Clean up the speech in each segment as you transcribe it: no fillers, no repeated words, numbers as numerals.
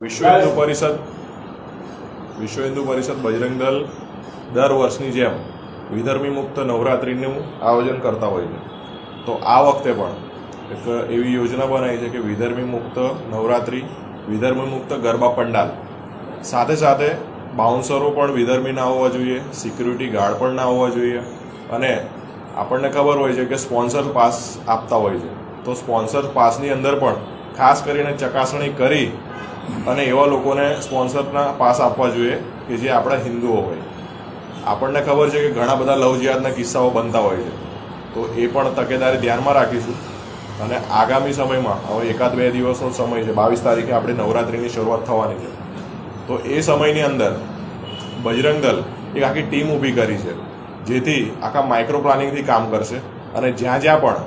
વિશ્વ હિન્દુ પરિષદ બજરંગ દળ દર વર્ષની જેમ વિધર્મી મુક્ત નવરાત્રિનું આયોજન કરતા હોય છે. તો આ વખતે પણ એક એવી યોજના બનાવી છે કે વિધર્મી મુક્ત નવરાત્રિ, વિધર્મી મુક્ત ગરબા પંડાલ, સાથે સાથે બાઉન્સરો પણ વિધર્મી ના હોવા જોઈએ, સિક્યુરિટી ગાર્ડ પણ ના હોવા જોઈએ, અને આપણને ખબર હોય છે કે સ્પોન્સર પાસ આપતા હોય છે. તો સ્પોન્સર પાસની અંદર પણ ખાસ કરીને ચકાસણી કરી અને એવા લોકોને સ્પોન્સરના પાસ આપવા જોઈએ કે જે આપણા હિન્દુઓ હોય. આપણને ખબર છે કે ઘણા બધા લવ જિહાદના કિસ્સાઓ બનતા હોય છે, તો એ પણ તકેદારી ધ્યાનમાં રાખીશું. અને આગામી સમયમાં હવે 1-2 દિવસનો સમય છે, 22 તારીખે આપણી નવરાત્રિની શરૂઆત થવાની છે. તો એ સમયની અંદર બજરંગ દળ એક આખી ટીમ ઊભી કરી છે, જેથી આખા માઇક્રો પ્લાનિંગથી કામ કરશે. અને જ્યાં જ્યાં પણ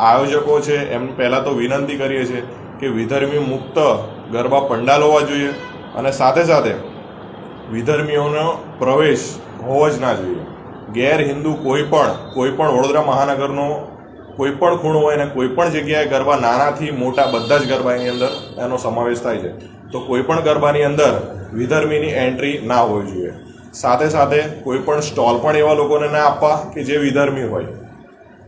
આયોજકો છે એમ પહેલાં તો વિનંતી કરીએ છીએ કે વિધર્મી મુક્ત ગરબા પંડાલ હોવા જોઈએ, અને સાથે સાથે વિધર્મીઓનો પ્રવેશ હોવો જ ના જોઈએ. ગેર હિન્દુ કોઈ પણ વડોદરા મહાનગરનો કોઈ પણ ખૂણો હોય ને કોઈ પણ જગ્યાએ ગરબા, નાનાથી મોટા બધા જ ગરબાની અંદર એનો સમાવેશ થાય છે. તો કોઈ પણ ગરબાની અંદર વિધર્મીની એન્ટ્રી ના હોવી જોઈએ. સાથે સાથે કોઈ પણ સ્ટોલ પણ એવા લોકોને ના આપવા કે જે વિધર્મી હોય.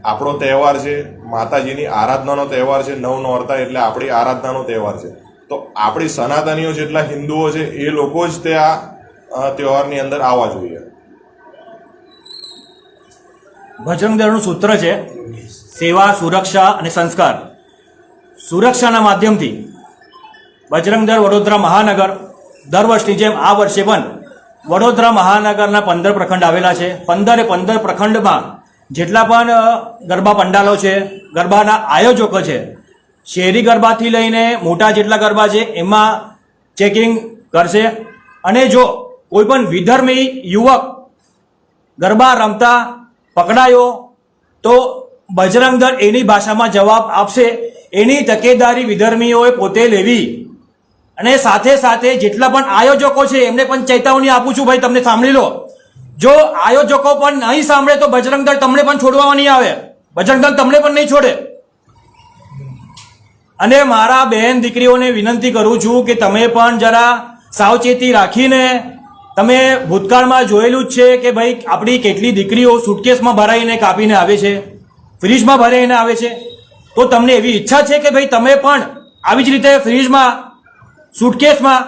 આપણો તહેવાર છે, માતાજીની આરાધનાનો તહેવાર છે, નવનોરતા એટલે આપણી આરાધનાનો તહેવાર છે. તો આપણી સનાતનીઓ જેટલા હિન્દુઓ છે એ લોકો જ તે આ તહેવારની અંદર આવવા જોઈએ. બજરંગ દળનું સૂત્ર છે સેવા, સુરક્ષા અને સંસ્કાર. સુરક્ષાના માધ્યમથી બજરંગ દળ વડોદરા મહાનગર દર વર્ષની જેમ આ વર્ષે પણ વડોદરા મહાનગરના 15 પ્રખંડ આવેલા છે. 15 પ્રખંડમાં જેટલા પણ ગરબા પંડાલો છે, ગરબાના આયોજકો છે, શહેરી ગરબાથી લઈને મોટા જેટલા ગરબા છે એમાં ચેકિંગ કરશે. અને જો કોઈ પણ વિધર્મી યુવક ગરબા રમતા પકડાયો તો બજરંગ દળ એની ભાષામાં જવાબ આપશે. એની તકેદારી વિધર્મીઓએ પોતે લેવી. અને સાથે સાથે જેટલા પણ આયોજકો છે એમને પણ ચેતવણી આપું છું, ભાઈ તમને સાંભળી લો. જો આયોજકો પણ નહીં સાંભળે તો બજરંગ દળ તમને પણ છોડવામાં નહીં આવે. બજરંગ દળ તમને પણ નહીં છોડે. અને મારા બહેન દીકરીઓને વિનંતી કરું છું કે તમે પણ જરા સાવચેતી રાખીને, તમે ભૂતકાળમાં જોયેલું જ છે કે ભાઈ આપણી કેટલી દીકરીઓ સુટકેસમાં ભરાઈને કાપીને આવે છે, ફ્રીજમાં ભરાઈને આવે છે. તો તમને એવી ઈચ્છા છે કે ભાઈ તમે પણ આવી જ રીતે ફ્રીજમાં, સુટકેસમાં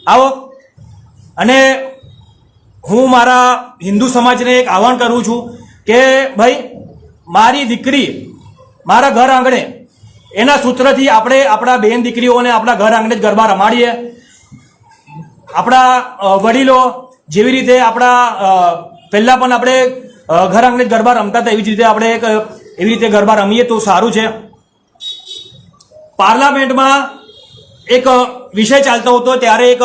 આવો. અને હું મારા હિન્દુ સમાજને એક આહવાન કરું છું કે ભાઈ મારી દીકરી મારા ઘર આંગણે, એના સૂત્રથી આપણે આપણા બહેન દીકરીઓને આપણા ઘર આંગણે જ ગરબા રમાડીએ. આપણા વડીલો જેવી રીતે આપણા પહેલાં પણ આપણે ઘર આંગણે જ ગરબા રમતા હતા, એવી જ રીતે આપણે એવી રીતે ગરબા રમીએ તો સારું છે. પાર્લામેન્ટમાં એક વિષય ચાલતો હતો ત્યારે એક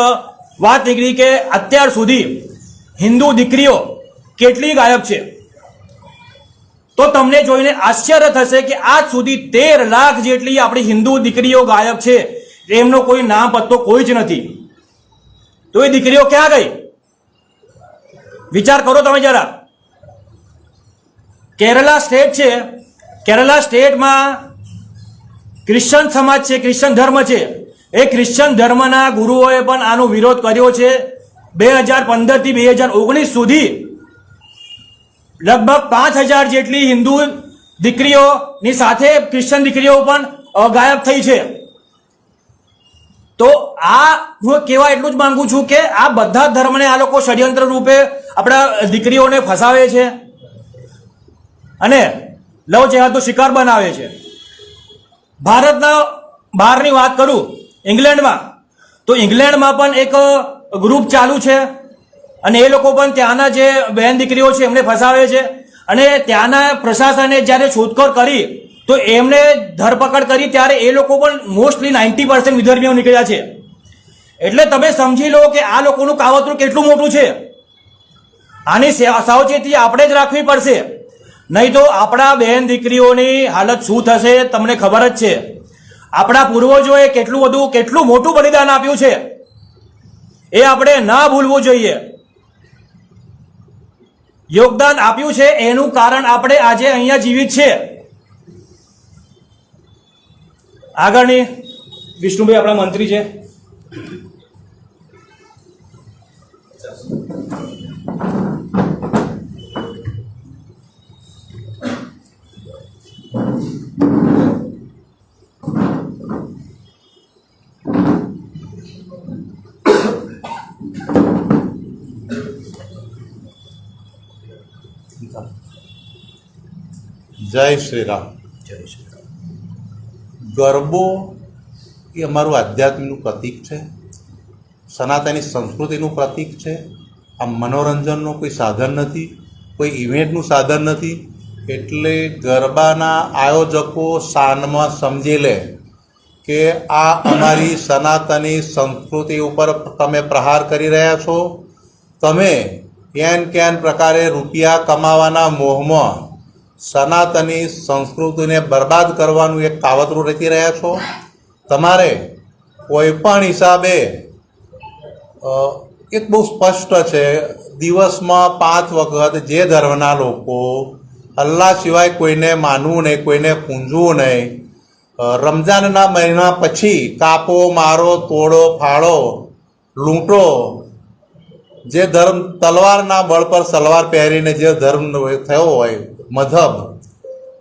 વાત નીકળી કે અત્યાર સુધી હિન્દુ દીકરીઓ કેટલી ગાયબ છે. તો તમને જોઈને આશ્ચર્ય થશે કે આજ સુધી 13 લાખ જેટલી આપણી હિન્દુ દીકરીઓ ગાયબ છે. એમનો કોઈ નામ પત્તો કોઈ જ નથી. તો એ દીકરીઓ ક્યાં ગઈ? વિચાર કરો તમે જરા. કેરલા સ્ટેટ છે, કેરલા સ્ટેટમાં ક્રિશ્ચન સમાજ છે, ક્રિશ્ચન ધર્મ છે. એ ક્રિશ્ચન ધર્મના ગુરુઓએ પણ આનો વિરોધ કર્યો છે. 2015 થી 2019 સુધી લગભગ 5000 જેટલી હિન્દુ દીકરીઓની સાથે ક્રિશ્ચન દીકરીઓ પણ ગાયબ થઈ છે. તો આ હું કહેવા એટલું જ માંગુ છું કે આ બધા ધર્મને આ લોકો ષડયંત્ર રૂપે આપણા દીકરીઓને ફસાવે છે અને લવ જેહાદનો શિકાર બનાવે છે. ભારતના બહારની વાત કરું, ઇંગ્લેન્ડમાં, તો ઇંગ્લેન્ડમાં પણ એક ગ્રુપ ચાલુ છે અને એ લોકો પણ ત્યાંના જે બહેન દીકરીઓ છે એમને ફસાવે છે. અને ત્યાંના પ્રશાસને જ્યારે શોધખોળ કરી તો એમને ધરપકડ કરી ત્યારે એ લોકો પણ મોસ્ટલી 90% વિધર્મીઓ નીકળ્યા છે. એટલે તમે સમજી લો કે આ લોકોનું કાવતરું કેટલું મોટું છે. આની સાવચેતી આપણે જ રાખવી પડશે, નહીં તો આપણા બહેન દીકરીઓની હાલત શું થશે તમને ખબર જ છે. આપણા પૂર્વજોએ કેટલું મોટું બલિદાન આપ્યું છે એ આપણે ના ભૂલવું જોઈએ. યોગદાન આપ્યું છે એનું કારણ આપણે આજે અહીંયા જીવિત છે. આગળની વિષ્ણુભાઈ આપણા મંત્રી છે. જય શ્રી રામ. ગરબો એ અમારું આધ્યાત્મનું પ્રતીક છે, સનાતની સંસ્કૃતિનું પ્રતીક છે. આ મનોરંજનનું કોઈ સાધન નથી, કોઈ ઇવેન્ટનું સાધન નથી. એટલે ગરબાના આયોજકો શાનમાં સમજી લે કે આ અમારી સનાતની સંસ્કૃતિ ઉપર તમે પ્રહાર કરી રહ્યા છો. તમે કેન કેન પ્રકારે રૂપિયા કમાવાના મોહમાં સનાતની સંસ્કૃતિને બરબાદ કરવાનું એક કાવતરું રચી રહ્યા છો. તમારે કોઈ પણ હિસાબે એક બહુ સ્પષ્ટ છે, દિવસમાં 5 વખત જે ધર્મના લોકો અલ્લાહ સિવાય કોઈને માનવું નહીં, કોઈને પૂંજવું નહીં, રમઝાનના મહિના પછી કાપો, મારો, તોડો, ફાળો, લૂંટો, જે ધર્મ તલવારના બળ પર સલવાર પહેરીને જે ધર્મ થયો હોય મધબ,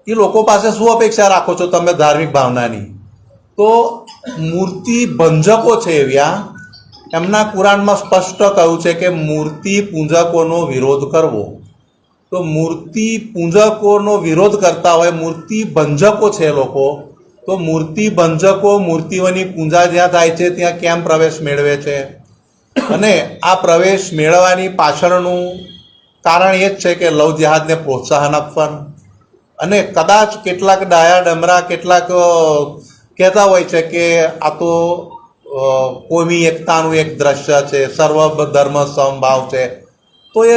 એ લોકો પાસે શું અપેક્ષા રાખો છો તમે ધાર્મિક ભાવનાની? તો મૂર્તિ ભંજકો છે એવ્યા, એમના કુરાનમાં સ્પષ્ટ કહ્યું છે કે મૂર્તિ પૂજકોનો વિરોધ કરવો. તો મૂર્તિ પૂજકોનો વિરોધ કરતા હોય, મૂર્તિ ભંજકો છે લોકો, તો મૂર્તિ ભંજકો મૂર્તિઓની પૂજા જ્યાં થાય છે ત્યાં કેમ પ્રવેશ મેળવે છે? અને આ પ્રવેશ મેળવવાની પાછળનું કારણ એ જ છે કે લવ જિહાદને પ્રોત્સાહન આપવાનું. અને કદાચ કેટલાક ડાયા ડમરા કેટલાક કહેતા હોય છે કે આ તો કોમી એકતાનું એક દ્રશ્ય છે, સર્વ ધર્મ સમભાવ છે. તો એ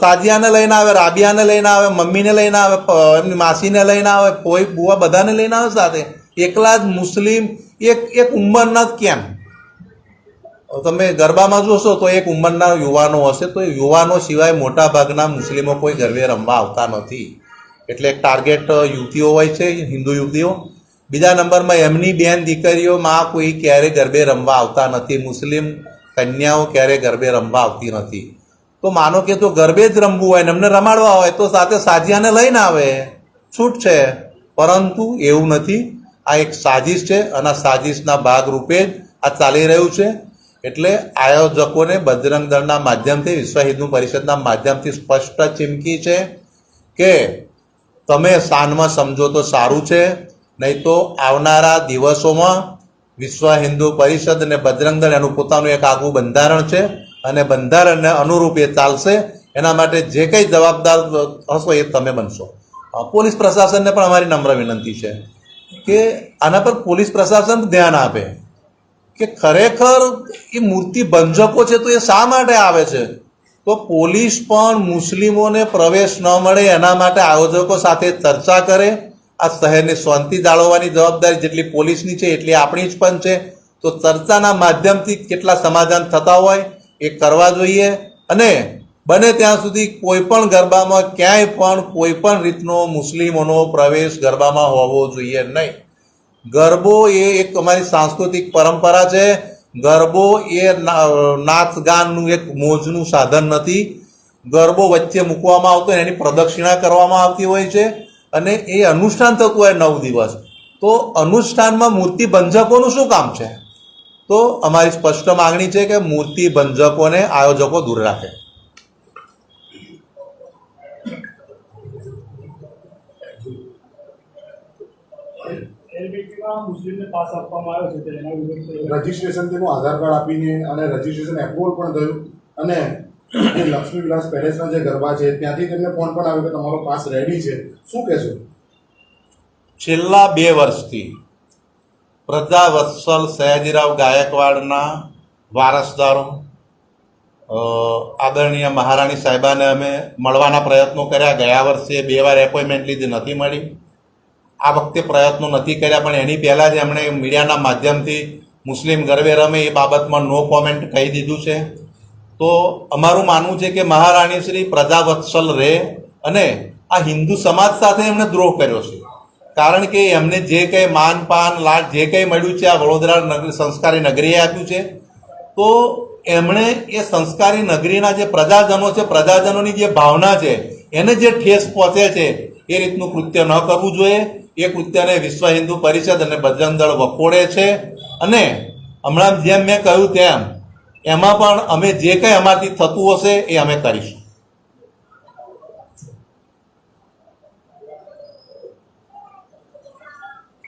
સાજિયાને લઈને આવે, રાબિયાને લઈને આવે, મમ્મીને લઈને આવે, એમની માસીને લઈને આવે, કોઈ બુઆ બધાને લઈને આવે સાથે. એકલા જ મુસ્લિમ એક ઉંમરના જ કેમ? તમે ગરબામાં જોશો તો એક ઉંમરના યુવાનો હશે, તો એ યુવાનો સિવાય મોટા ભાગના મુસ્લિમો કોઈ ગરબે રમવા આવતા નથી. એટલે એક ટાર્ગેટ યુવતીઓ હોય છે, હિન્દુ યુવતીઓ. બીજા નંબરમાં એમની બેન દીકરીઓમાં કોઈ ક્યારેય ગરબે રમવા આવતા નથી, મુસ્લિમ કન્યાઓ ક્યારેય ગરબે રમવા આવતી નથી. તો માનો કે જો ગરબે જ રમવું હોય ને એમને રમાડવા હોય તો સાથે સાજિયાને લઈને આવે, છૂટ છે. પરંતુ એવું નથી, આ એક સાજિશ છે અને સાજિશના ભાગરૂપે જ આ ચાલી રહ્યું છે. એટલે આયોજકોને બજરંગ દળના માધ્યમથી, વિશ્વ હિન્દુ પરિષદના માધ્યમથી સ્પષ્ટ ચીમકી છે કે તમે શાનમાં સમજો તો સારું છે, નહીં તો આવનારા દિવસોમાં વિશ્વ હિન્દુ પરિષદ અને બજરંગ દળ એનું પોતાનું એક આગવું બંધારણ છે અને બંધારણને અનુરૂપ એ ચાલશે. એના માટે જે કંઈ જવાબદાર હશો એ તમે બનશો. પોલીસ પ્રશાસનને પણ અમારી નમ્ર વિનંતી છે કે આના પર પોલીસ પ્રશાસન ધ્યાન આપે કે ખરેખર એ મૂર્તિ ભંજકો છે તો એ શા માટે આવે છે. તો પોલીસ પણ મુસ્લિમોને પ્રવેશ ન મળે એના માટે આયોજકો સાથે ચર્ચા કરે. આ શહેરની શાંતિ જાળવવાની જવાબદારી જેટલી પોલીસની છે એટલી આપણી જ પણ છે. તો ચર્ચાના માધ્યમથી કેટલા સમાધાન થતા હોય એ કરવા જોઈએ. અને બને ત્યાં સુધી કોઈ પણ ગરબામાં ક્યાંય પણ કોઈ પણ રીતનો મુસ્લિમોનો પ્રવેશ ગરબામાં હોવો જોઈએ નહીં. ગરબો એ એક અમારી સાંસ્કૃતિક પરંપરા છે. ગરબો એ નાચ ગાનનું એક મોજનું સાધન નથી. ગરબો વચ્ચે મૂકવામાં આવતો એની પ્રદક્ષિણા કરવામાં આવતી હોય છે અને એ અનુષ્ઠાન થતું હોય 9 દિવસ. તો અનુષ્ઠાનમાં મૂર્તિ ભંજકોનું શું કામ છે? તો અમારી સ્પષ્ટ માગણી છે કે મૂર્તિ ભંજકોને આયોજકો દૂર રાખે. મુસ્લિમને પાસ આપવામાં આવ્યો છે તેના વિરુદ્ધ રજીસ્ટ્રેશન તેનું આધાર કાર્ડ આપીને અને રજીસ્ટ્રેશન એપ્રુવલ પણ થયું અને જે લક્ષ્મી વિલાસ પેલેસના જે ગરબા છે ત્યાંથી તેમને ફોન પણ આવ્યો કે તમારો પાસ રેડી છે. શું કહેશો? છેલ્લા 2 વર્ષથી પ્રજાવત્સલ સયાજીરાવ ગાયકવાડના વારસદારો આદરણીય મહારાણી સાહેબાને અમે મળવાના પ્રયત્નો કર્યા. ગયા વર્ષે 2 વાર એપોઇન્ટમેન્ટ લીધી, નથી મળી. આ વખતે પ્રયત્નો નથી કર્યા, પણ એની પહેલાં જ એમણે મીડિયાના માધ્યમથી મુસ્લિમ ગરબે રમે એ બાબતમાં નો કોમેન્ટ કહી દીધું છે. તો અમારું માનવું છે કે મહારાણી શ્રી પ્રજાવત્સલ રહે અને આ હિન્દુ સમાજ સાથે એમણે દ્રોહ કર્યો છે. કારણ કે એમને જે કંઈ માન પાન લાડ જે કંઈ મળ્યું છે આ વડોદરા સંસ્કારી નગરીએ આપ્યું છે. તો એમણે એ સંસ્કારી નગરીના જે પ્રજાજનો છે, પ્રજાજનોની જે ભાવના છે, એને જે ઠેસ પહોંચે છે એ રીતનું કૃત્ય ન કરવું જોઈએ. એ કૃત્યને વિશ્વ હિન્દુ પરિષદ અને બજરંગ દળ વખોડે છે. અને હમણાં જેમ મેં કહ્યું તેમ એમાં પણ અમે જે કંઈ અમારાથી થતું હશે એ અમે કરીશું.